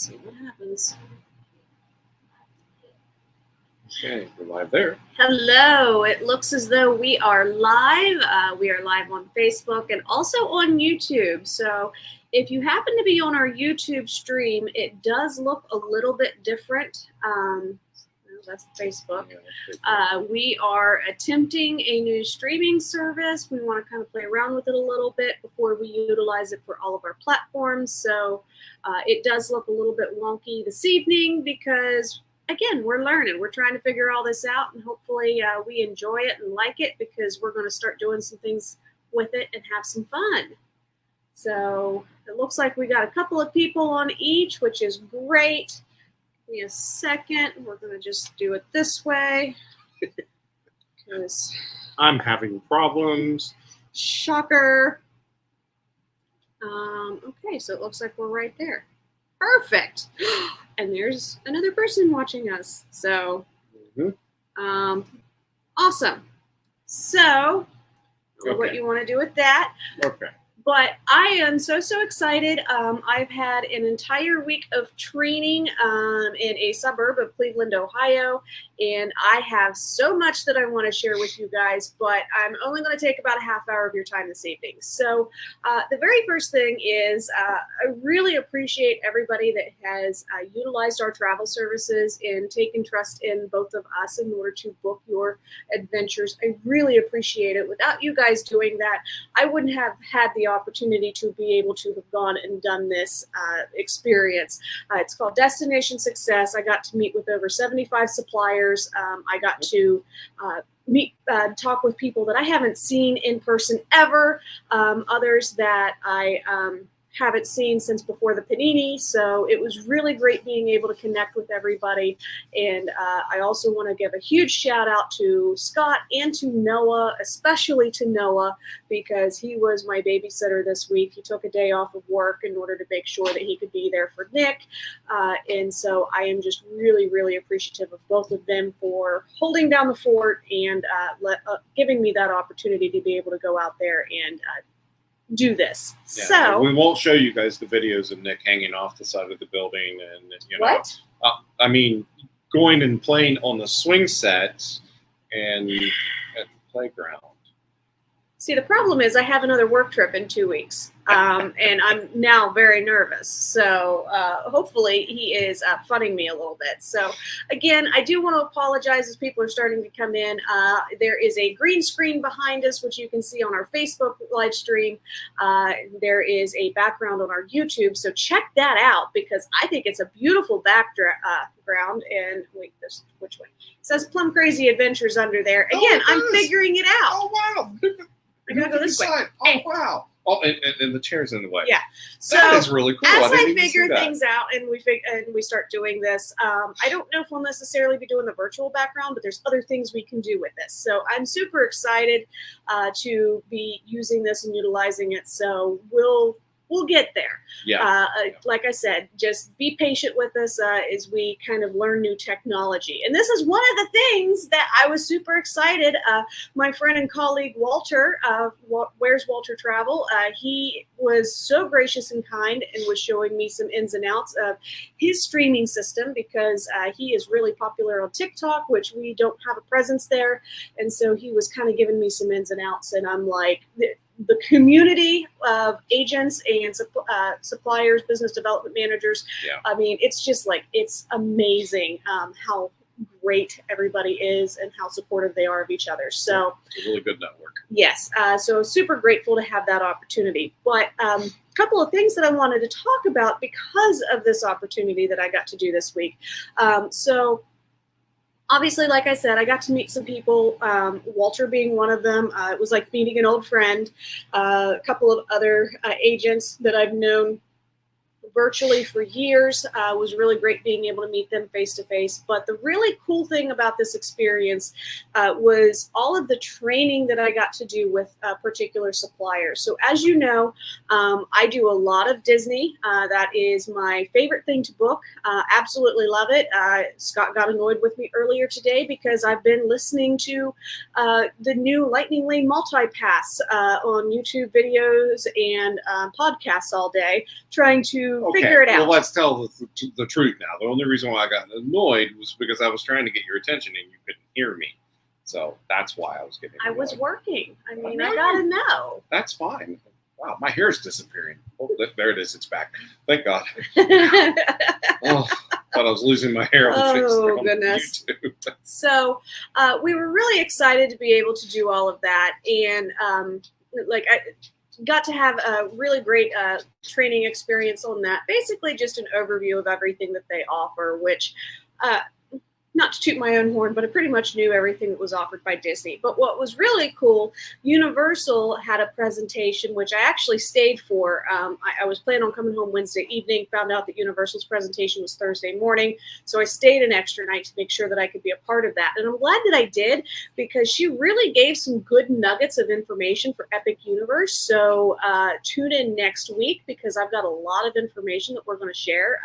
see what happens. Okay, we're live there. Hello. It looks as though we are live. We are live on Facebook and also on YouTube. So if you happen to be on our YouTube stream, it does look a little bit different. That's Facebook. We are attempting a new streaming service. We want to kind of play around with it a little bit before we utilize it for all of our platforms. So it does look a little bit wonky this evening because, again, we're learning. We're trying to figure all this out, and hopefully we enjoy it and like it because we're going to start doing some things with it and have some fun. So it looks like we got a couple of people on each, which is great. Give me a second. We're going to just do it this way. I'm having problems. Shocker. Okay, so it looks like we're right there. Perfect. And there's another person watching us. So, awesome. So, I don't know what you want to do with that. Okay. But I am so excited. I've had an entire week of training in a suburb of Cleveland, Ohio, and I have so much that I want to share with you guys, but I'm only going to take about a half hour of your time this evening. So the very first thing is I really appreciate everybody that has utilized our travel services and taken trust in both of us in order to book your adventures. I really appreciate it. Without you guys doing that, I wouldn't have had the opportunity to be able to have gone and done this experience. It's called Destination Success. I got to meet with over 75 suppliers. I got to talk with people that I haven't seen in person ever, others that I haven't seen since before the panini. So it was really great being able to connect with everybody. And I also want to give a huge shout out to Scott and to Noah, especially to Noah, because he was my babysitter this week. He took a day off of work in order to make sure that he could be there for Nick. And so I am just really appreciative of both of them for holding down the fort and giving me that opportunity to be able to go out there and do this. Yeah, so we won't show you guys the videos of Nick hanging off the side of the building and what? I mean, going and playing on the swing set and at the playground. See, the problem is I have another work trip in 2 weeks, and I'm now very nervous. So hopefully he is funning me a little bit. So again, I do want to apologize as people are starting to come in. There is a green screen behind us, which you can see on our Facebook live stream. There is a background on our YouTube. So check that out because I think it's a beautiful background. And wait, which way? It says Plum Crazy Adventures under there. Again, I'm figuring it out. Oh, wow. I gotta go this way. Oh, wow. Oh, and the chair's in the way. Yeah. So that is really cool. As I figure things out and we start doing this, I don't know if we'll necessarily be doing the virtual background, but there's other things we can do with this. So I'm super excited to be using this and utilizing it. So we'll get there. Yeah. Like I said, just be patient with us as we kind of learn new technology. And this is one of the things that I was super excited. My friend and colleague Walter, Where's Walter Travel? He was so gracious and kind and was showing me some ins and outs of his streaming system because he is really popular on TikTok, which we don't have a presence there. And so he was kind of giving me some ins and outs. And I'm like, the community of agents and suppliers, business development managers. Yeah. I mean, it's just like, it's amazing how great everybody is and how supportive they are of each other. So it's a really good network. Yes. So super grateful to have that opportunity. But a couple of things that I wanted to talk about because of this opportunity that I got to do this week. So obviously, like I said, I got to meet some people, Walter being one of them. It was like meeting an old friend, a couple of other agents that I've known virtually for years. Was really great being able to meet them face to face. But the really cool thing about this experience was all of the training that I got to do with particular suppliers. So as you know, I do a lot of Disney. That is my favorite thing to book. Absolutely love it. Scott got annoyed with me earlier today because I've been listening to the new Lightning Lane multipass on YouTube videos and podcasts all day, trying to figure it out. Well, let's tell the truth now. The only reason why I got annoyed was because I was trying to get your attention and you couldn't hear me. So that's why I was getting annoyed. I was working. I mean, I gotta know. That's fine. Wow, my hair's disappearing. Oh, there it is. It's back. Thank God. Oh, thought I was losing my hair. Oh, goodness. So we were really excited to be able to do all of that. And I got to have a really great training experience on that. Basically just an overview of everything that they offer, which not to toot my own horn, but I pretty much knew everything that was offered by Disney. But what was really cool, Universal had a presentation, which I actually stayed for. I was planning on coming home Wednesday evening, found out that Universal's presentation was Thursday morning. So I stayed an extra night to make sure that I could be a part of that. And I'm glad that I did, because she really gave some good nuggets of information for Epic Universe. So tune in next week, because I've got a lot of information that we're going to share.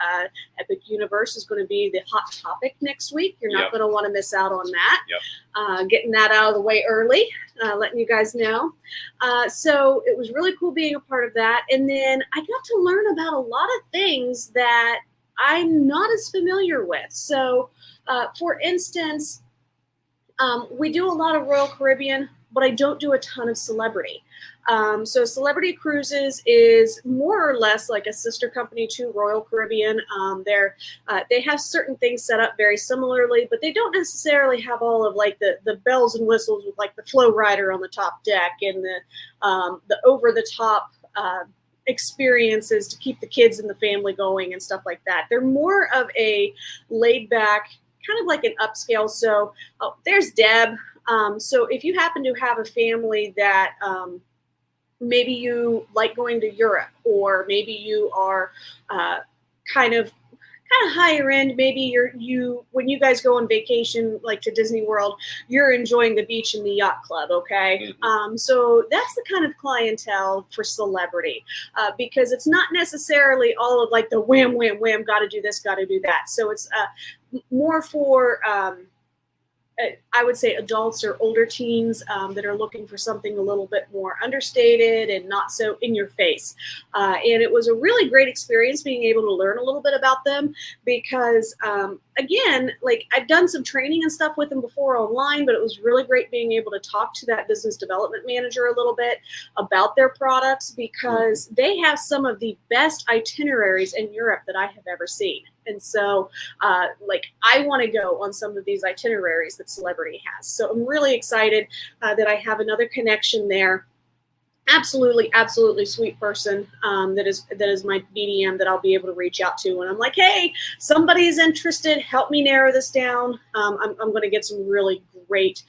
Epic Universe is going to be the hot topic next week. You're not going to want to miss out on that. Getting that out of the way early, letting you guys know. So it was really cool being a part of that. And then I got to learn about a lot of things that I'm not as familiar with. So for instance, we do a lot of Royal Caribbean, but I don't do a ton of Celebrity. So Celebrity Cruises is more or less like a sister company to Royal Caribbean. They have certain things set up very similarly, but they don't necessarily have all of like the bells and whistles with like the flow rider on the top deck and the over the top experiences to keep the kids and the family going and stuff like that. They're more of a laid back, kind of like an upscale. So there's Deb. So if you happen to have a family that maybe you like going to Europe, or maybe you are kind of higher end, maybe when you guys go on vacation, like to Disney World, you're enjoying the beach and the yacht club, okay? Mm-hmm. So that's the kind of clientele for Celebrity, because it's not necessarily all of like the wham, wham, wham, got to do this, got to do that. So it's more for I would say adults or older teens that are looking for something a little bit more understated and not so in your face. And it was a really great experience being able to learn a little bit about them, because again, like I've done some training and stuff with them before online, but it was really great being able to talk to that business development manager a little bit about their products, because they have some of the best itineraries in Europe that I have ever seen. And so like I want to go on some of these itineraries that Celebrity has. So I'm really excited that I have another connection there. Absolutely, absolutely sweet person that is my BDM that I'll be able to reach out to. And I'm like, hey, somebody is interested. Help me narrow this down. I'm going to get some really great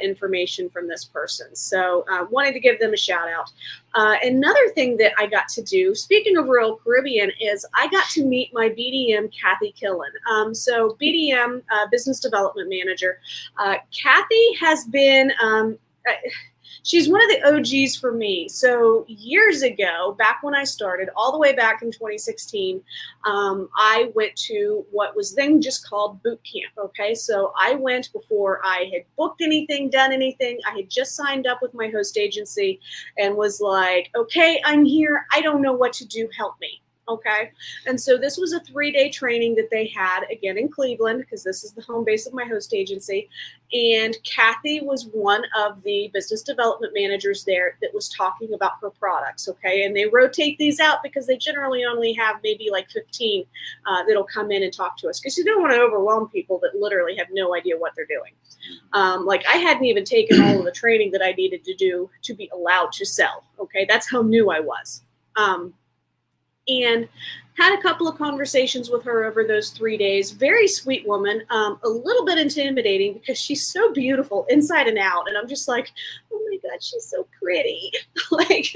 information from this person. So wanted to give them a shout out. Another thing that I got to do, speaking of Royal Caribbean, is I got to meet my BDM, Kathy Killen. So BDM, Business Development Manager. Kathy has been... she's one of the OGs for me. So years ago, back when I started, all the way back in 2016, I went to what was then just called boot camp. Okay, so I went before I had booked anything, done anything. I had just signed up with my host agency and was like, okay, I'm here. I don't know what to do. Help me. Okay. And so this was a 3-day training that they had, again, in Cleveland, because this is the home base of my host agency. And Kathy was one of the business development managers there that was talking about her products. Okay. And they rotate these out because they generally only have maybe like 15 that'll come in and talk to us, because you don't want to overwhelm people that literally have no idea what they're doing. Like I hadn't even taken all of the training that I needed to do to be allowed to sell. Okay. That's how new I was. And had a couple of conversations with her over those 3 days. Very sweet woman, a little bit intimidating because she's so beautiful inside and out. And I'm just like, oh my God, she's so pretty. Like,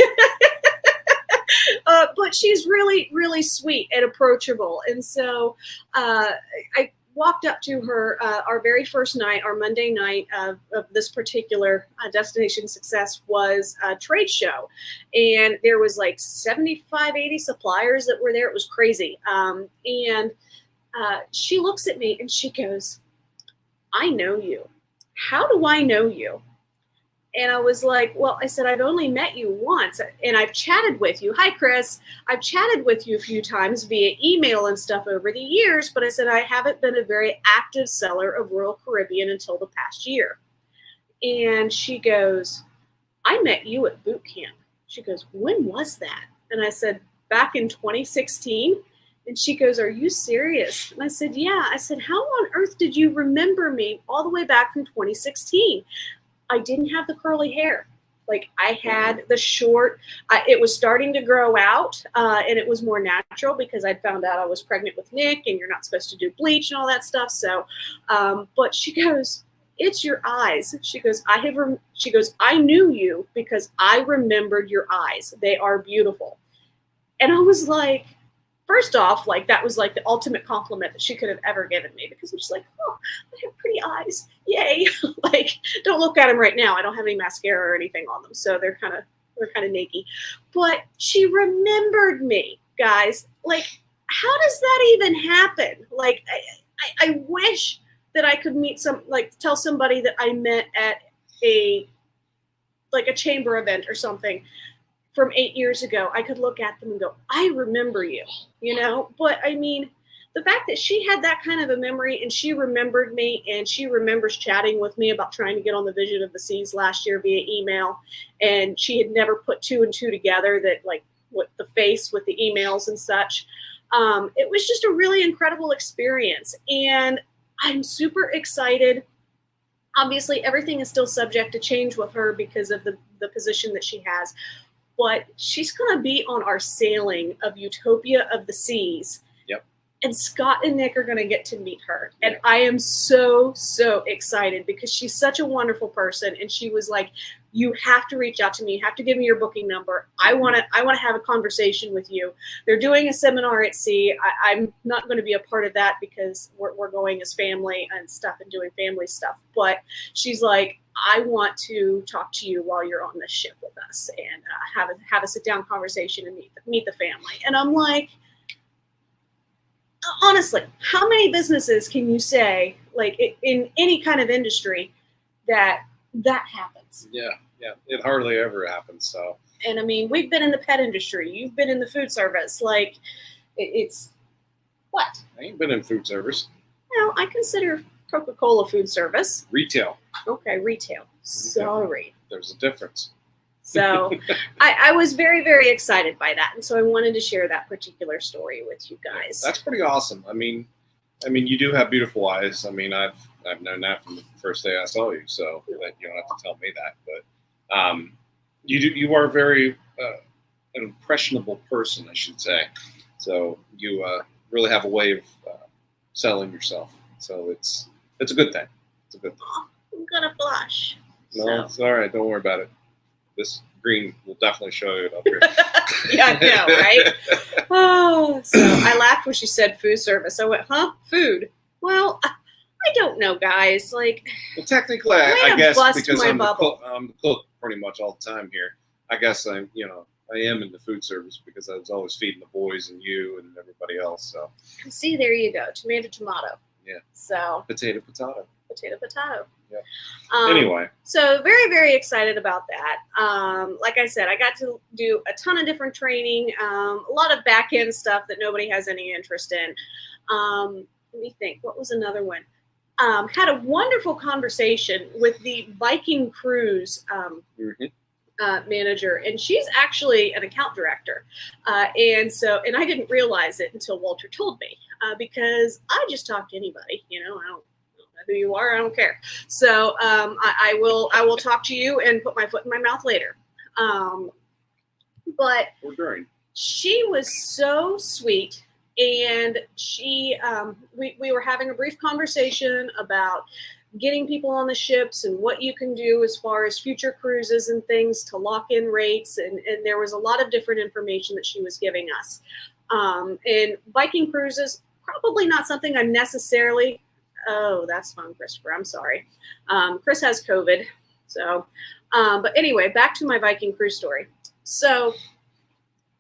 but she's really, really sweet and approachable. And so I walked up to her our very first night, our Monday night of this particular Destination Success was a trade show. And there was like 75, 80 suppliers that were there. It was crazy. And she looks at me and she goes, I know you. How do I know you? And I was like, well, I said, I've only met you once and I've chatted with you. Hi, Chris. I've chatted with you a few times via email and stuff over the years, but I said, I haven't been a very active seller of Royal Caribbean until the past year. And she goes, I met you at boot camp. She goes, when was that? And I said, back in 2016. And she goes, are you serious? And I said, yeah. I said, how on earth did you remember me all the way back from 2016? I didn't have the curly hair. Like I had the short, it was starting to grow out and it was more natural because I'd found out I was pregnant with Nick and you're not supposed to do bleach and all that stuff. So, but she goes, it's your eyes. She goes, I knew you because I remembered your eyes. They are beautiful. And I was like, first off, like that was like the ultimate compliment that she could have ever given me because I'm just like, oh, I have pretty eyes. Yay. Like, don't look at them right now. I don't have any mascara or anything on them. So they're kind of naked. But she remembered me, guys. Like, how does that even happen? Like, I wish that I could tell somebody that I met at a chamber event or something from 8 years ago. I could look at them and go, I remember you, But I mean, the fact that she had that kind of a memory and she remembered me and she remembers chatting with me about trying to get on the Vision of the Seas last year via email. And she had never put two and two together that like with the face with the emails and such. It was just a really incredible experience. And I'm super excited. Obviously, everything is still subject to change with her because of the position that she has. But she's going to be on our sailing of Utopia of the Seas. Yep. And Scott and Nick are going to get to meet her. And I am so, so excited because she's such a wonderful person. And she was like, you have to reach out to me. You have to give me your booking number. I want to have a conversation with you. They're doing a seminar at sea. I'm not going to be a part of that because we're going as family and stuff and doing family stuff. But she's like, I want to talk to you while you're on this ship with us and have a sit down conversation and meet the family. And I'm like, honestly, how many businesses can you say, like in any kind of industry, that happens? Yeah, it hardly ever happens. So, and I mean, we've been in the pet industry. You've been in the food service. Like, it's what? I ain't been in food service. Well, I consider Coca-Cola food service. Retail. Okay, retail. Sorry. There's a difference. So I was very, very excited by that. And so I wanted to share that particular story with you guys. That's pretty awesome. I mean, you do have beautiful eyes. I mean, I've known that from the first day I saw you, so you don't have to tell me that. But you are a very an impressionable person, I should say. So you really have a way of selling yourself. So it's a good thing. It's a good thing. Oh, I'm gonna blush. No, it's all right. Don't worry about it. This green will definitely show you up here. Yeah, I know, right? Oh, so I laughed when she said food service. I went, huh? Food? Well, I don't know, guys. Like, well, technically, I guess because I'm the cook pretty much all the time here. I guess I am in the food service because I was always feeding the boys and you and everybody else. So see, there you go. Tomato. Yeah. So potato. Yeah. Anyway. So very, very excited about that. Like I said, I got to do a ton of different training, a lot of back end stuff that nobody has any interest in. Let me think. What was another one? Had a wonderful conversation with the Viking Cruise manager, and she's actually an account director. And I didn't realize it until Walter told me, because I just talk to anybody, I don't know who you are. I don't care. So I will talk to you and put my foot in my mouth later. But she was so sweet. And we were having a brief conversation about getting people on the ships and what you can do as far as future cruises and things to lock in rates. And there was a lot of different information that she was giving us. And Viking cruises, probably not something I'm necessarily. Oh, that's fun, Christopher. I'm sorry. Chris has COVID. So, but anyway, back to my Viking cruise story. So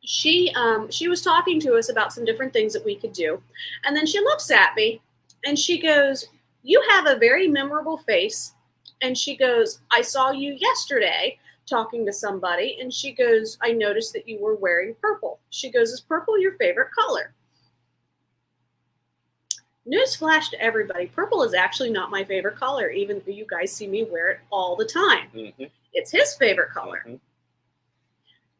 she was talking to us about some different things that we could do. And then she looks at me and she goes, you have a very memorable face And she goes, I saw you yesterday talking to somebody. And she goes, I noticed that you were wearing purple. She goes, is purple your favorite color? Newsflash to everybody, purple is actually not my favorite color, even though you guys see me wear it all the time. Mm-hmm. It's his favorite color. Mm-hmm.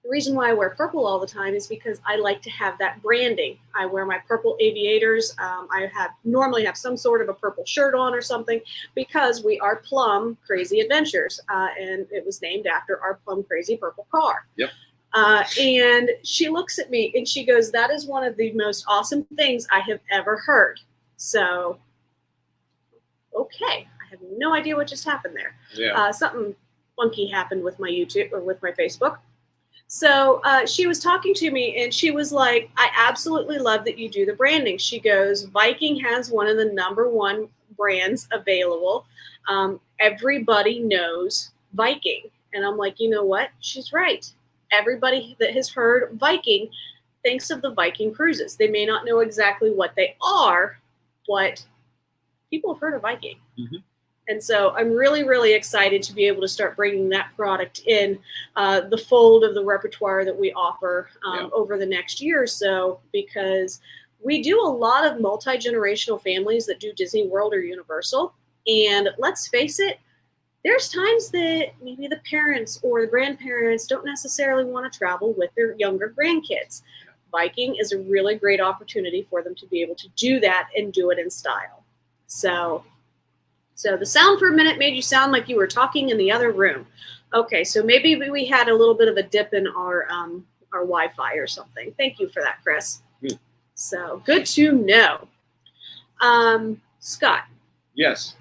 The reason why I wear purple all the time is because I like to have that branding. I wear my purple aviators. I normally have some sort of a purple shirt on or something because we are Plum Crazy Adventures, and it was named after our Plum Crazy purple car. Yep. And she looks at me and she goes, that is one of the most awesome things I have ever heard. So, okay, I have no idea what just happened there. Yeah. Something funky happened with my YouTube or with my Facebook. So she was talking to me and she was like, I absolutely love that you do the branding. She goes, Viking has one of the #1 brands available. Everybody knows Viking. And I'm like, you know what? She's right. Everybody that has heard Viking thinks of the Viking cruises. They may not know exactly what they are, but people have heard of Viking. Mm-hmm. And so I'm really, really excited to be able to start bringing that product in the fold of the repertoire that we offer over the next year or so, because we do a lot of multi-generational families that do Disney World or Universal. And let's face it, there's times that maybe the parents or the grandparents don't necessarily want to travel with their younger grandkids. Viking is a really great opportunity for them to be able to do that and do it in style. So the sound for a minute made you sound like you were talking in the other room. Okay, so maybe we had a little bit of a dip in our Wi-Fi or something. Thank you for that, Chris. So good to know. Scott. Yes.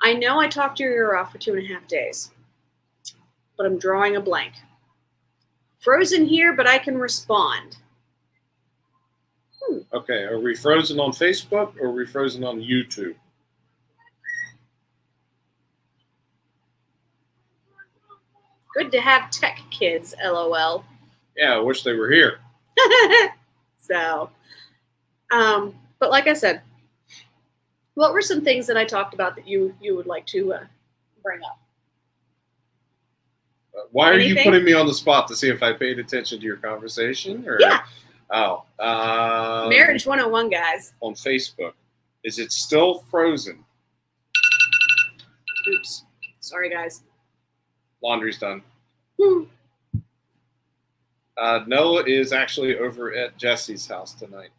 I know I talked your ear off for 2.5 days, but I'm drawing a blank. Frozen here, but I can respond. Okay, are we frozen on Facebook or are we frozen on YouTube? Good to have tech kids, LOL. Yeah, I wish they were here. So, but like I said, what were some things that I talked about that you would like to bring up? Why are you putting me on the spot to see if I paid attention to your conversation? Or? Yeah. Oh. Marriage 101, guys. On Facebook. Is it still frozen? Oops. Sorry, guys. Laundry's done. Noah is actually over at Jesse's house tonight.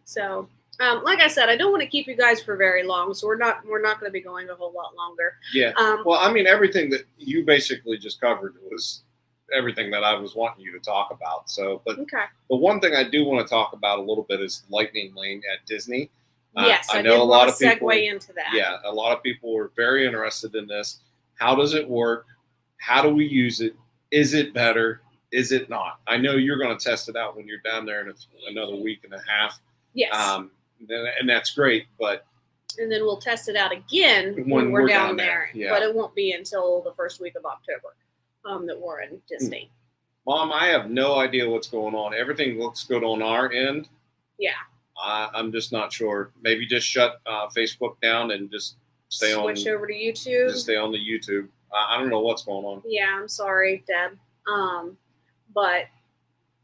So, like I said, I don't want to keep you guys for very long, so we're not going to be going a whole lot longer. Yeah. Well, I mean, everything that you basically just covered was everything that I was wanting you to talk about. So, but okay. The one thing I do want to talk about a little bit is Lightning Lane at Disney. Yes, I know did a lot of segue people into that. Yeah, a lot of people were very interested in this. How does it work? How do we use it? Is it better? Is it not? I know you're going to test it out when you're down there in another week and a half. Yes. And that's great, but and then we'll test it out again when we're down there. Yeah. But it won't be until the first week of October that we're in Disney. Mom, I have no idea what's going on. Everything looks good on our end. Yeah. I'm just not sure. Maybe just shut Facebook down and just switch over to YouTube. Just stay on the YouTube. I don't know what's going on. Yeah, I'm sorry, Deb. But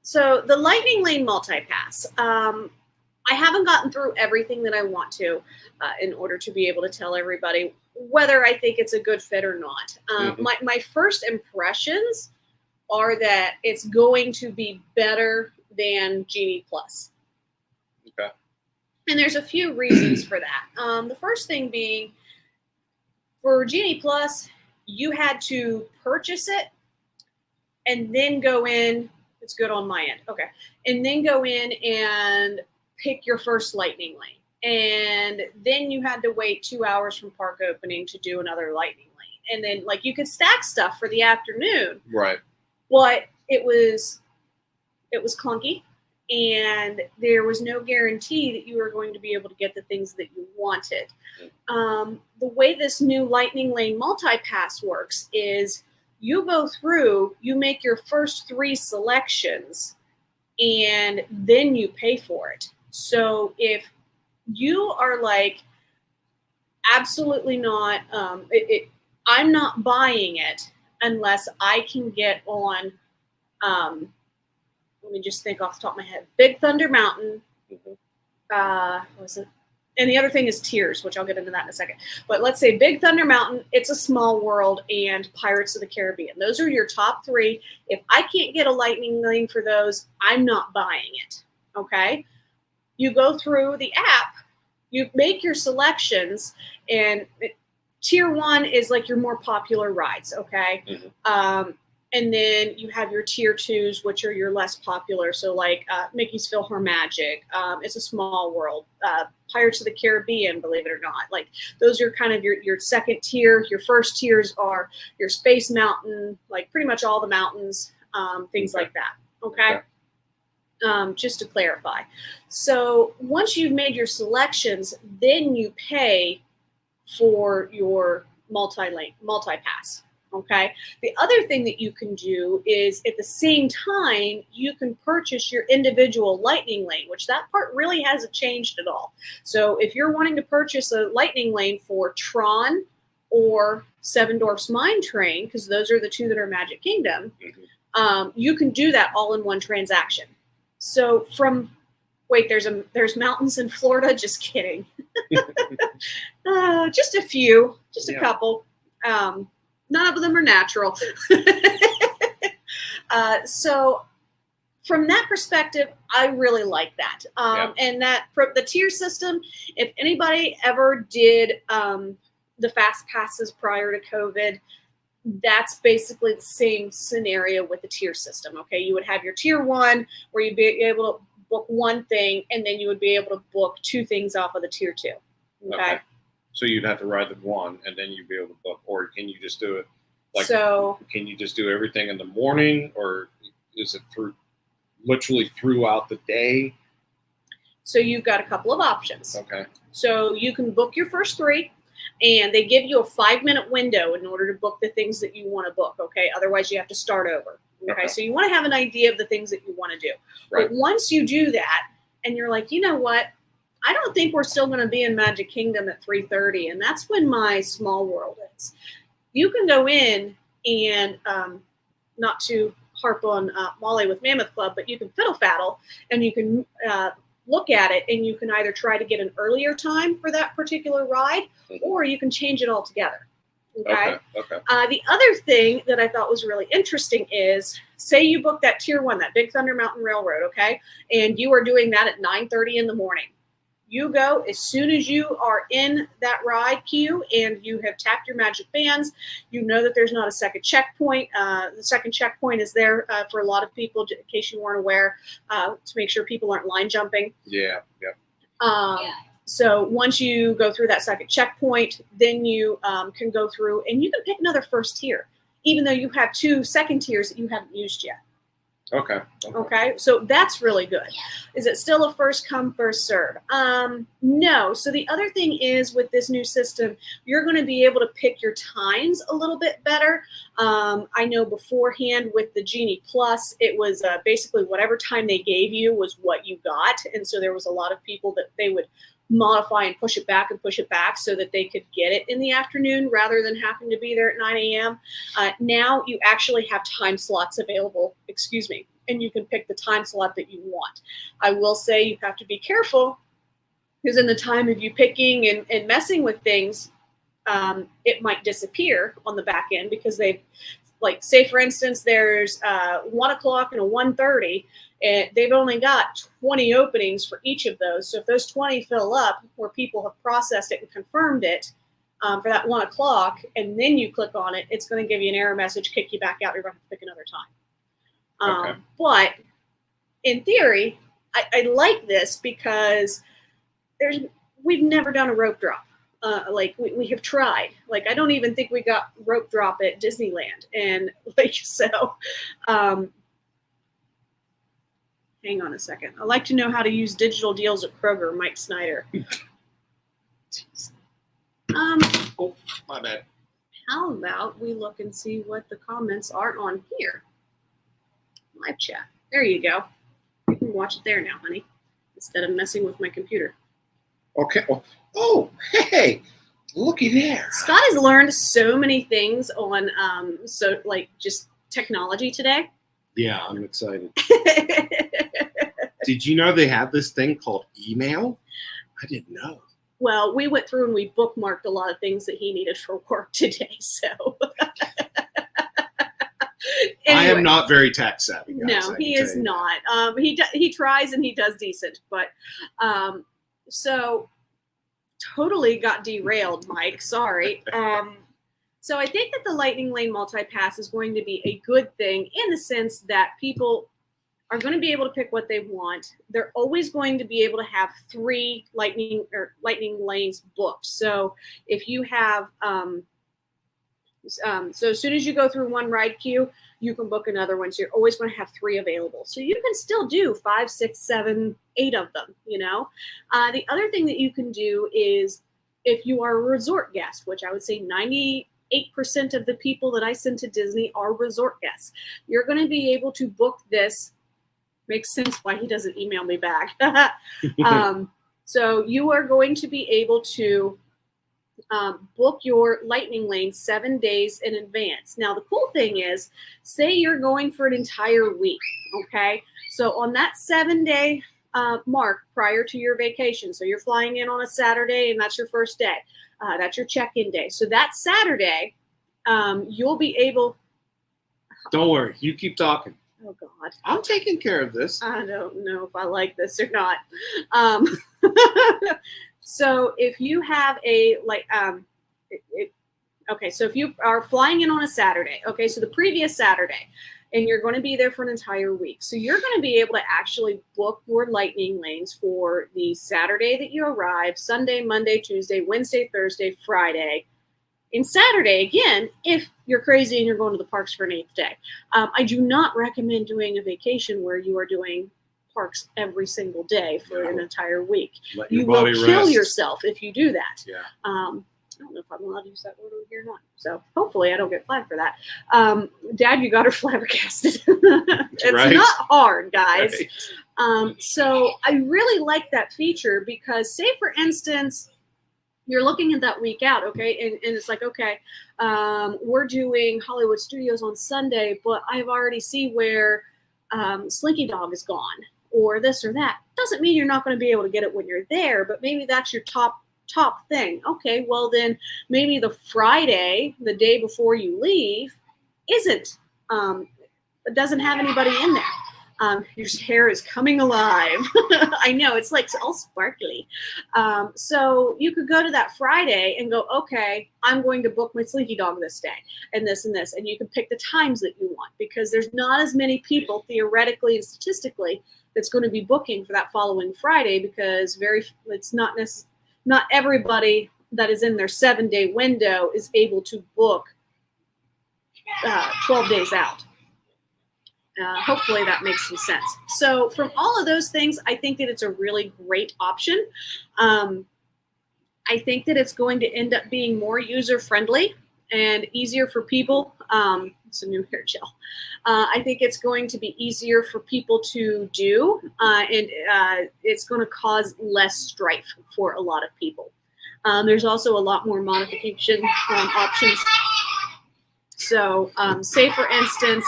so the Lightning Lane multipass. I haven't gotten through everything that I want to in order to be able to tell everybody whether I think it's a good fit or not. My first impressions are that it's going to be better than Genie Plus. Okay. And there's a few reasons for that. The first thing being, for Genie Plus, you had to purchase it and then go in. It's good on my end. Okay. And then go in and pick your first Lightning Lane. And then you had to wait 2 hours from park opening to do another Lightning Lane. And then, like, you could stack stuff for the afternoon. Right. But it was clunky. And there was no guarantee that you were going to be able to get the things that you wanted. The way this new Lightning Lane multipass works is you go through, you make your first 3 selections, and then you pay for it. So if you are like absolutely not. I'm not buying it unless I can get on. Let me just think off the top of my head. Big Thunder Mountain. What was it? And the other thing is Tiers, which I'll get into that in a second. But let's say Big Thunder Mountain, It's a Small World, and Pirates of the Caribbean. Those are your top three. If I can't get a lightning lane for those, I'm not buying it. Okay? You go through the app, you make your selections, and Tier 1 is like your more popular rides, okay? And then you have your Tier 2s, which are your less popular. So like Mickey's PhilharMagic, It's a Small World, Pirates of the Caribbean, believe it or not. Like those are kind of your second tier. Your first tiers are your Space Mountain, like pretty much all the mountains, things like that, okay? Just to clarify. So once you've made your selections, then you pay for your multi-pass. Okay. The other thing that you can do is at the same time, you can purchase your individual lightning lane, which that part really hasn't changed at all. So if you're wanting to purchase a lightning lane for Tron or Seven Dwarfs Mine Train, because those are the two that are Magic Kingdom, you can do that all in one transaction. So there's mountains in Florida. Just kidding. Just a few, just a couple. None of them are natural. So from that perspective, I really like that. And that from the tier system, if anybody ever did the fast passes prior to COVID, that's basically the same scenario with the tier system. Okay, you would have your Tier 1 where you'd be able to book one thing, and then you would be able to book two things off of the Tier 2. Okay. So you'd have to ride the one, and then you'd be able to book, or can you just do it? Can you just do everything in the morning, or is it literally throughout the day? So you've got a couple of options. Okay. So you can book your first three, and they give you a 5-minute window in order to book the things that you want to book. Okay. Otherwise, you have to start over. Okay. So you want to have an idea of the things that you want to do. Right. But once you do that, and you're like, you know what? I don't think we're still going to be in Magic Kingdom at 3:30, and that's when my Small World is. You can go in and, not to harp on Molly with Mammoth Club, but you can fiddle faddle, and you can look at it, and you can either try to get an earlier time for that particular ride, or you can change it altogether. Okay. The other thing that I thought was really interesting is, say you book that Tier 1, that Big Thunder Mountain Railroad, okay, and you are doing that at 9:30 in the morning. You go as soon as you are in that ride queue and you have tapped your magic bands. You know that there's not a second checkpoint. The second checkpoint is there for a lot of people, in case you weren't aware, to make sure people aren't line jumping. Yeah. So once you go through that second checkpoint, then you can go through and you can pick another first tier, even though you have 2 second tiers that you haven't used yet. Okay. So that's really good. Is it still a first come, first serve? No. So the other thing is, with this new system, you're going to be able to pick your times a little bit better. I know beforehand with the Genie Plus, it was basically whatever time they gave you was what you got. And so there was a lot of people that they would modify and push it back so that they could get it in the afternoon rather than having to be there at 9 a.m. Now you actually have time slots available, and you can pick the time slot that you want. I will say you have to be careful, because in the time of you picking and messing with things, it might disappear on the back end, because they've, like, say for instance, there's 1 o'clock and a 1:30, and they've only got 20 openings for each of those. So if those 20 fill up, where people have processed it and confirmed it for that 1 o'clock, and then you click on it, it's going to give you an error message, kick you back out. You're going to have to pick another time. But in theory, I like this, because we've never done a rope drop. Like we have tried. Like, I don't even think we got rope drop at Disneyland. And hang on a second. I'd like to know how to use digital deals at Kroger, Mike Snyder. Oh, my bad. How about we look and see what the comments are on here? Live chat. There you go. You can watch it there now, honey, instead of messing with my computer. Okay. Oh, hey. Looky there. Scott has learned so many things on just technology today. Yeah, I'm excited. Did you know they have this thing called email? I didn't know. Well, we went through and we bookmarked a lot of things that he needed for work today. So anyway, I am not very tech savvy, guys. No, he is not. He tries and he does decent, but so totally got derailed, Mike. Sorry. So I think that the Lightning Lane multipass is going to be a good thing in the sense that people are going to be able to pick what they want. They're always going to be able to have 3 lightning lanes booked. So if you have, so as soon as you go through one ride queue, you can book another one. So you're always going to have 3 available. So you can still do 5, 6, 7, 8 of them, you know. The other thing that you can do is if you are a resort guest, which I would say 98% of the people that I send to Disney are resort guests, you're going to be able to book this. Makes sense why he doesn't email me back. So you are going to be able to book your Lightning Lane 7 days in advance. Now, the cool thing is, say you're going for an entire week, okay? So on that 7-day mark prior to your vacation, so you're flying in on a Saturday and that's your first day. That's your check-in day. So that Saturday, you'll be able... Don't worry. You keep talking. Oh, God. I'm taking care of this. I don't know if I like this or not. So if you have okay, so if you are flying in on a Saturday, okay, so the previous Saturday, and you're going to be there for an entire week. So you're going to be able to actually book your Lightning Lanes for the Saturday that you arrive, Sunday, Monday, Tuesday, Wednesday, Thursday, Friday, and Saturday again, if you're crazy and you're going to the parks for an 8th day. I do not recommend doing a vacation where you are doing parks every single day for an entire week. You will kill yourself if you do that. Yeah. I don't know if I'm allowed to use that word over here or not. So hopefully I don't get flagged for that. Dad, you got her flabbergasted. It's right. not hard, guys. Right. So I really like that feature because, say, for instance, you're looking at that week out, okay, and it's like, okay, we're doing Hollywood Studios on Sunday, but I've already see where Slinky Dog is gone, or this or that. Doesn't mean you're not going to be able to get it when you're there, but maybe that's your top thing. Okay, well then maybe the Friday, the day before you leave, doesn't have anybody in there. Your hair is coming alive. I know, it's like all sparkly. So you could go to that Friday and go, okay, I'm going to book my Slinky Dog this day and this and this. And you can pick the times that you want because there's not as many people theoretically and statistically that's going to be booking for that following Friday because it's not everybody that is in their 7-day window is able to book 12 days out. Hopefully that makes some sense. So from all of those things, I think that it's a really great option. I think that it's going to end up being more user-friendly and easier for people. It's a new hair gel. I think it's going to be easier for people to do, and it's going to cause less strife for a lot of people. There's also a lot more modification options. So say, for instance,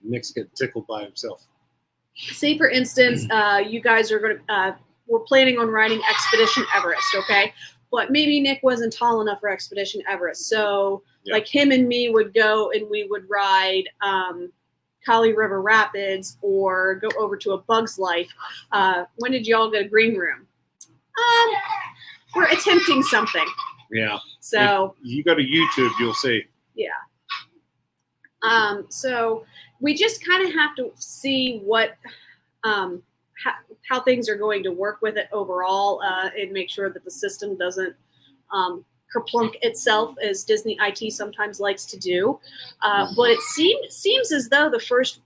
Nick's getting tickled by himself. Say, for instance, you guys are going to, we're planning on riding Expedition Everest, okay? But maybe Nick wasn't tall enough for Expedition Everest. So, like, him and me would go and we would ride Kali River Rapids or go over to a Bug's Life. When did y'all get a green room? We're attempting something. Yeah. So if you go to YouTube, you'll see. Yeah. So we just kind of have to see what, how things are going to work with it overall, and make sure that the system doesn't kerplunk itself, as Disney IT sometimes likes to do. But it seems as though the first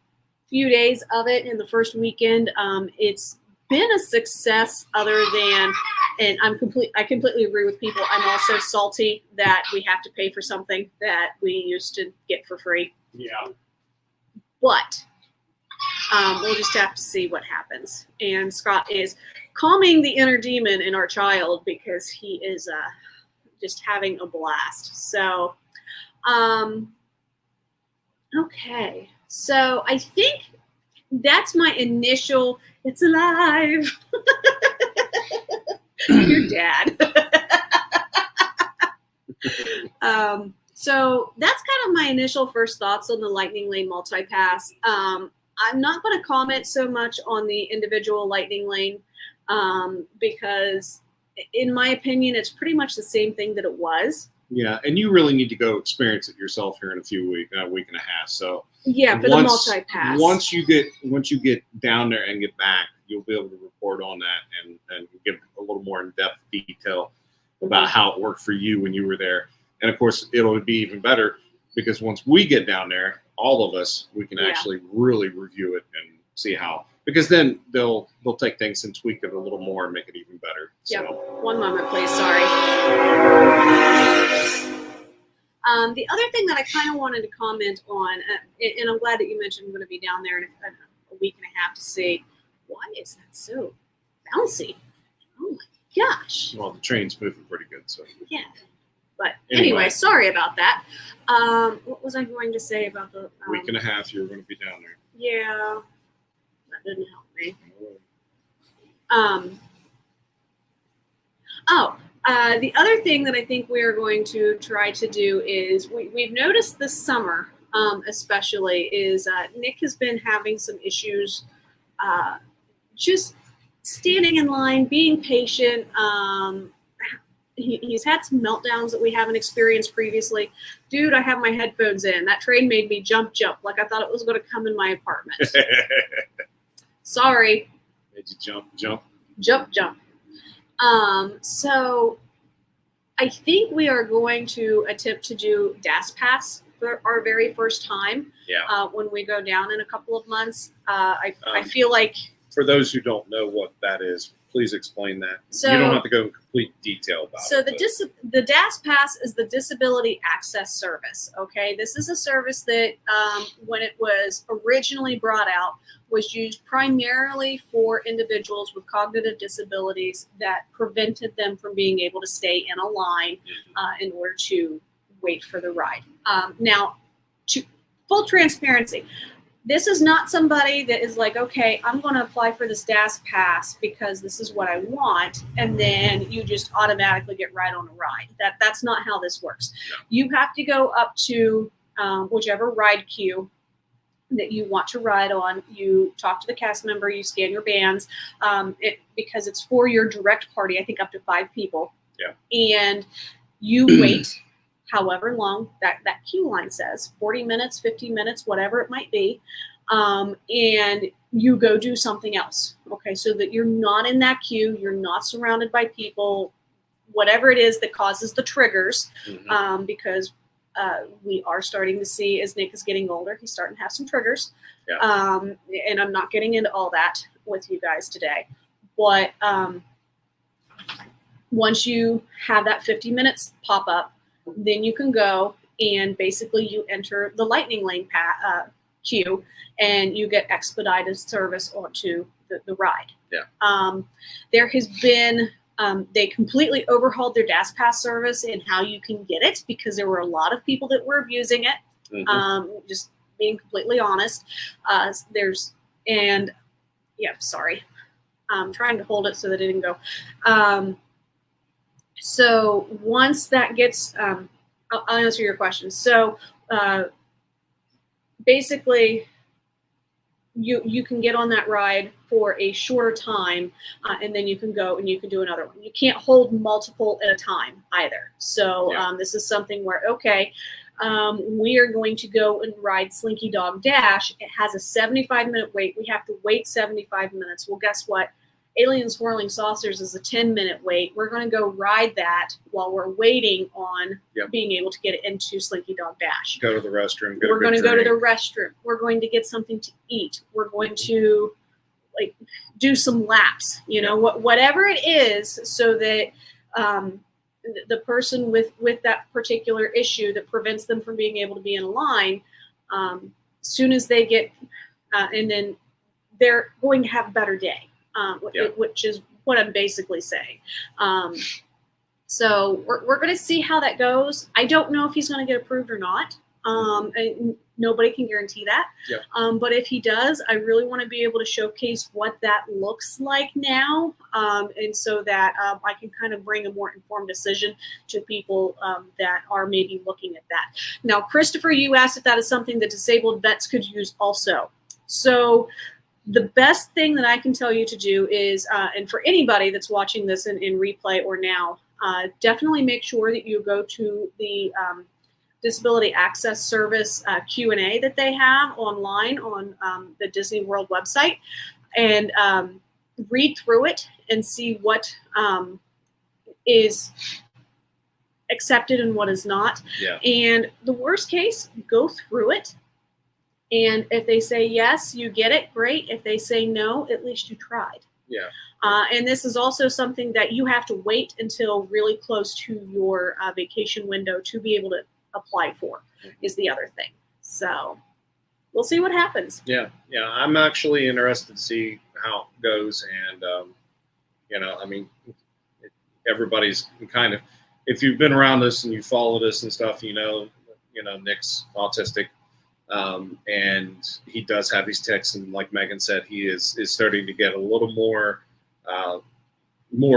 few days of it in the first weekend, it's been a success. Other than, and I completely agree with people. I'm also salty that we have to pay for something that we used to get for free. Yeah. But we'll just have to see what happens. And Scott is calming the inner demon in our child because he is just having a blast. So, okay. So I think that's my initial, it's alive. Your dad. So that's kind of my initial first thoughts on the Lightning Lane multipass. I'm not going to comment so much on the individual Lightning Lane because, in my opinion, it's pretty much the same thing that it was. Yeah, and you really need to go experience it yourself here in a week and a half. So yeah, for the multipass. Once you get down there and get back, you'll be able to report on that and give a little more in-depth detail about how it worked for you when you were there. And of course, it'll be even better because once we get down there, all of us, we can actually really review it and see how. Because then they'll take things and tweak it a little more and make it even better. Yep. So. One moment, please. Sorry. The other thing that I kind of wanted to comment on, and I'm glad that you mentioned I'm going to be down there in a week and a half to see, why is that so bouncy? Oh my gosh. Well, the train's moving pretty good. So. Yeah. But anyway, sorry about that. What was I going to say about the week and a half you were going to be down there? Yeah, that didn't help me. The other thing that I think we are going to try to do is we've noticed this summer, especially, is Nick has been having some issues just standing in line, being patient. He's had some meltdowns that we haven't experienced previously. Dude, I have my headphones in. That train made me jump like I thought it was going to come in my apartment. Sorry. Made you jump. Jump. So I think we are going to attempt to do DAS Pass for our very first time. Yeah. When we go down in a couple of months. I feel like. For those who don't know what that is, please explain that. So, you don't have to go in complete detail about it. So the DAS Pass is the Disability Access Service, okay? This is a service that, when it was originally brought out, was used primarily for individuals with cognitive disabilities that prevented them from being able to stay in a line in order to wait for the ride. Now, to full transparency, this is not somebody that is like, okay, I'm going to apply for this DAS Pass because this is what I want, and then you just automatically get right on a ride. That's not how this works. You have to go up to whichever ride queue that you want to ride on. You talk to the cast member, you scan your bands, because it's for your direct party, I think up to 5 people. Yeah. And you wait however long that queue line says, 40 minutes, 50 minutes, whatever it might be, and you go do something else, okay, so that you're not in that queue, you're not surrounded by people, whatever it is that causes the triggers, because we are starting to see, as Nick is getting older, he's starting to have some triggers, and I'm not getting into all that with you guys today, but once you have that 50 minutes pop up, then you can go and basically you enter the Lightning Lane queue and you get expedited service onto the ride. Yeah. There has been, they completely overhauled their DAS Pass service and how you can get it because there were a lot of people that were abusing it. Just being completely honest. Sorry. I'm trying to hold it so that it didn't go. So once that gets, I'll answer your question. So basically, you can get on that ride for a shorter time, and then you can go and you can do another one. You can't hold multiple at a time either. So this is something where, okay, we are going to go and ride Slinky Dog Dash. It has a 75-minute wait. We have to wait 75 minutes. Well, guess what? Alien Swirling Saucers is a 10-minute wait. We're going to go ride that while we're waiting on being able to get into Slinky Dog Dash. Go to the restroom. We're going to go to the restroom. We're going to get something to eat. We're going to do some laps. Whatever it is, so that the person with that particular issue that prevents them from being able to be in a line, soon as they get, and then they're going to have a better day. Which is what I'm basically saying. So we're going to see how that goes. I don't know if he's going to get approved or not. And nobody can guarantee that. Yep. But if he does, I really want to be able to showcase what that looks like now. And so that I can kind of bring a more informed decision to people that are maybe looking at that. Now, Christopher, you asked if that is something that disabled vets could use also. So the best thing that I can tell you to do is, and for anybody that's watching this in replay or now, definitely make sure that you go to the Disability Access Service Q&A that they have online on the Disney World website, and read through it and see what is accepted and what is not. Yeah. And the worst case, go through it. And if they say yes, you get it, great. If they say no, at least you tried. Yeah. And this is also something that you have to wait until really close to your vacation window to be able to apply for, is the other thing. So we'll see what happens. Yeah. I'm actually interested to see how it goes. And, I mean, everybody's kind of, if you've been around us and you follow us and stuff, Nick's autistic. And he does have these tics, and like Megan said, he is starting to get a little more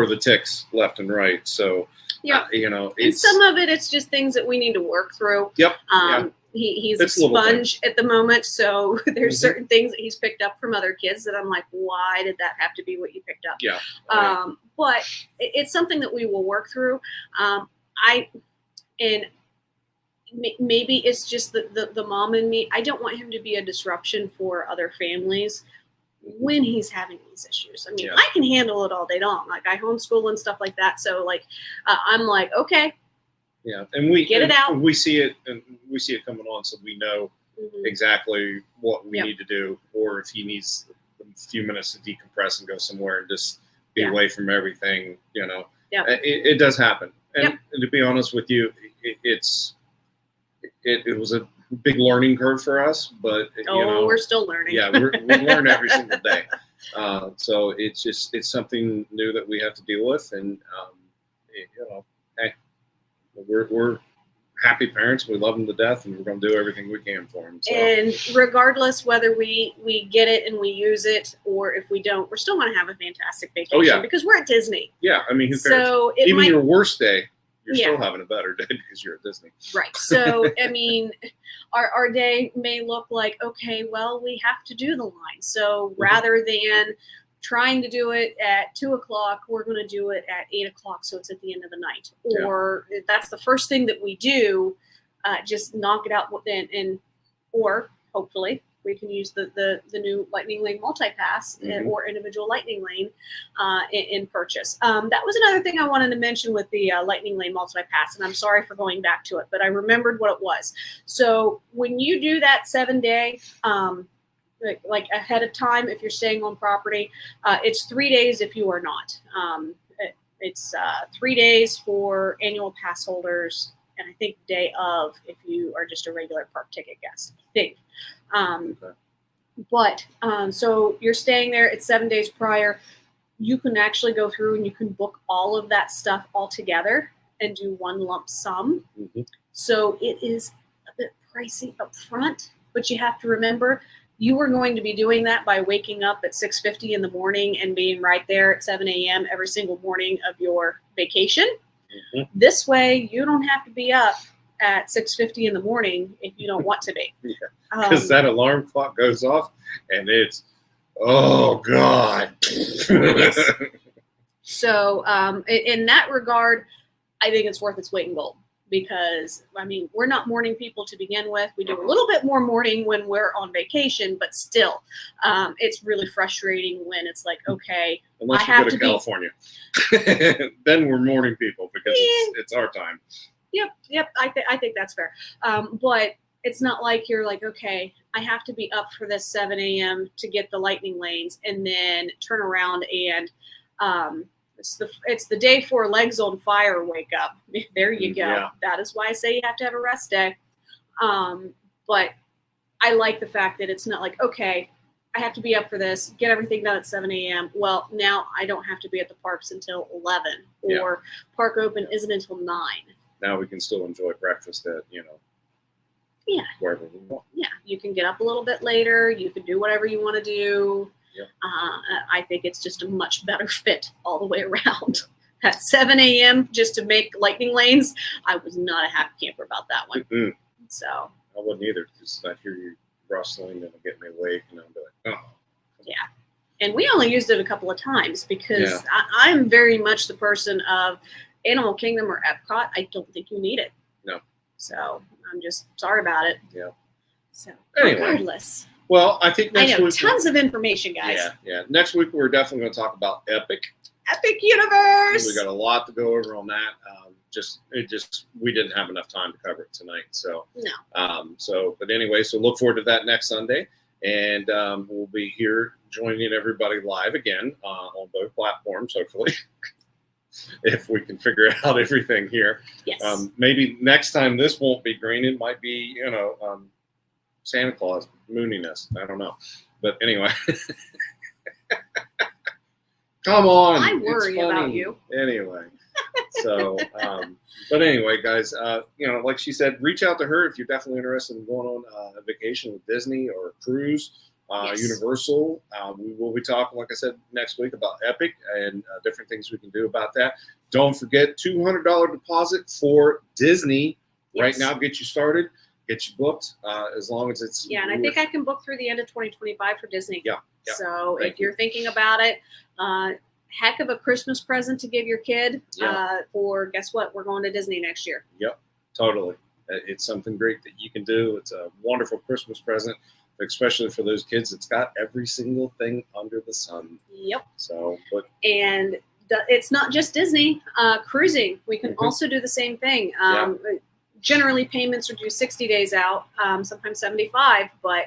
of the tics left and right. So, yeah, and some of it's just things that we need to work through. Yep. He's It's a sponge at the moment, so there's certain things that he's picked up from other kids that I'm like, why did that have to be what you picked up? Yeah. But it's something that we will work through. Maybe it's just the mom in me. I don't want him to be a disruption for other families when he's having these issues. I mean, I can handle it all day long. Like, I homeschool and stuff like that. So I'm like, okay. Yeah. And we get it out. We see it, and we see it coming on. So we know exactly what we need to do, or if he needs a few minutes to decompress and go somewhere and just be away from everything, it does happen. And to be honest with you, it was a big learning curve for us, but we're still learning. Yeah, we learn every single day. So it's something new that we have to deal with, and hey, we're happy parents. We love them to death, and we're going to do everything we can for them. So. And regardless whether we get it and we use it, or if we don't, we're still going to have a fantastic vacation because we're at Disney. Yeah, I mean, who cares? So even your worst day, you're still having a better day because you're at Disney. Right. So, I mean, our day may look like, okay, well, we have to do the line. So rather than trying to do it at 2:00, we're going to do it at 8:00. So it's at the end of the night. Or that's the first thing that we do. Just knock it out then, or hopefully we can use the new Lightning Lane multipass or individual Lightning Lane in purchase. That was another thing I wanted to mention with the Lightning Lane multipass, and I'm sorry for going back to it, but I remembered what it was. So when you do that 7-day, like ahead of time, if you're staying on property, it's 3 days if you are not. It's 3 days for annual pass holders, and I think day of if you are just a regular park ticket guest, I think. But so you're staying there, it's 7 days prior. You can actually go through and you can book all of that stuff all together and do one lump sum. So it is a bit pricey up front, but you have to remember you are going to be doing that by waking up at 6:50 in the morning and being right there at 7 a.m. every single morning of your vacation. This way, you don't have to be up at 6:50 in the morning if you don't want to be. Because that alarm clock goes off and it's, oh God. Yes. So in that regard, I think it's worth its weight in gold. Because, I mean, we're not morning people to begin with. We do a little bit more morning when we're on vacation, but still, it's really frustrating when it's like, okay, unless you go to California, then we're morning people because it's our time. Yep. I think that's fair. But it's not like you're like, okay, I have to be up for this 7 a.m. to get the Lightning Lanes and then turn around and it's the day 4 legs on fire wake up. There you go. Yeah. That is why I say you have to have a rest day. But I like the fact that it's not like, okay, I have to be up for this, get everything done at 7 a.m. Well, now I don't have to be at the parks until 11, or park open isn't until 9. Now we can still enjoy breakfast at, wherever we want. Yeah, you can get up a little bit later. You can do whatever you want to do. Yep. I think it's just a much better fit all the way around. At 7 a.m. just to make lightning lanes, I was not a happy camper about that one. Mm-mm. So I wouldn't either, because I hear you rustling and it'll get me awake, and I'm like, oh. Yeah. And we only used it a couple of times because I'm very much the person of Animal Kingdom or Epcot. I don't think you need it. No. So I'm just sorry about it. Yeah. So anyway, regardless. Well, I think next week. Tons of information, guys. Yeah. Next week we're definitely going to talk about Epic. Epic Universe. We got a lot to go over on that. We didn't have enough time to cover it tonight. So no. But anyway, so look forward to that next Sunday, and we'll be here joining everybody live again on both platforms, hopefully, if we can figure out everything here. Yes. Maybe next time this won't be green. It might be, Santa Claus mooniness. I don't know, but anyway. Come on. I worry about you. Anyway. So, but anyway, guys, like she said, reach out to her if you're definitely interested in going on a vacation with Disney or a cruise, Universal. We will be talking, like I said, next week about Epic and different things we can do about that. Don't forget, $200 deposit for Disney right now. Get you started, get you booked, as long as it's. Yeah, and I think I can book through the end of 2025 for Disney. Yeah. So if you're thinking about it, heck of a Christmas present to give your kid. For guess what? We're going to Disney next year. Yep, totally. It's something great that you can do. It's a wonderful Christmas present, especially for those kids. It's got every single thing under the sun. Yep. So, and it's not just Disney. Cruising, we can also do the same thing. Generally, payments are due 60 days out, sometimes 75, but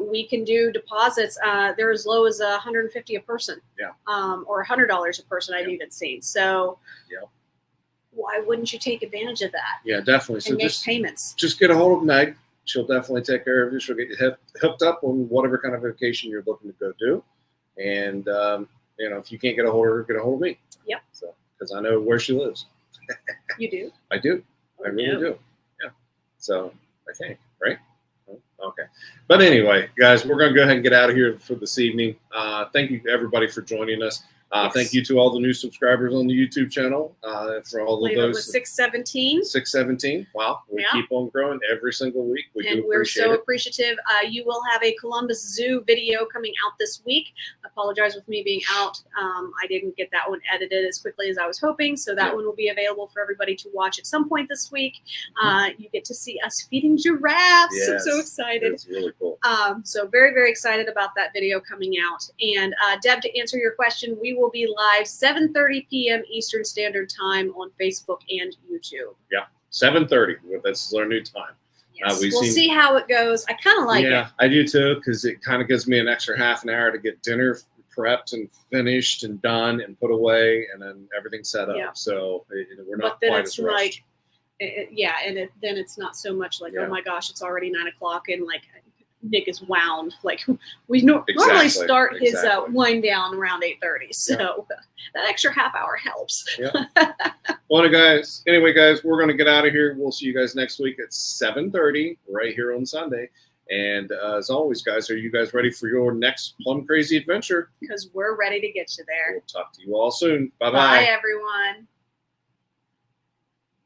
we can do deposits. They're as low as $150 a person, or $100 a person. I've even seen. So, why wouldn't you take advantage of that? Yeah, definitely. So and make payments. Just get a hold of Meg. She'll definitely take care of you. She'll get you hooked up on whatever kind of vacation you're looking to go do. And if you can't get a hold of her, get a hold of me. Yep. So, because I know where she lives. You do? I do. I really do. Yeah. So I think, right? Okay. But anyway, guys, we're going to go ahead and get out of here for this evening. Thank you, everybody, for joining us. Thank you to all the new subscribers on the YouTube channel. For all of those. 617. 617. Wow. We keep on growing every single week. We're so appreciative. You will have a Columbus Zoo video coming out this week. I apologize with me being out. I didn't get that one edited as quickly as I was hoping. So that one will be available for everybody to watch at some point this week. You get to see us feeding giraffes. Yes, I'm so excited. It's really cool. So very, very excited about that video coming out. And Deb, to answer your question, we will be live 7:30 p.m. Eastern Standard Time on Facebook and YouTube. Yeah, 7:30. This is our new time. Yes. We'll see how it goes. I kind of like it. Yeah, I do too, because it kind of gives me an extra half an hour to get dinner prepped and finished and done and put away, and then everything set up. Yeah. So we're not quite as rushed. Then it's not so much like, oh my gosh, it's already 9 o'clock and like Nick is wound. Like we normally start his wind down around 8:30. So that extra half hour helps. Yeah. Well, anyway, guys, we're going to get out of here. We'll see you guys next week at 7:30 right here on Sunday. And as always, guys, are you guys ready for your next plum crazy adventure? Because we're ready to get you there. We'll talk to you all soon. Bye-bye. Bye, everyone.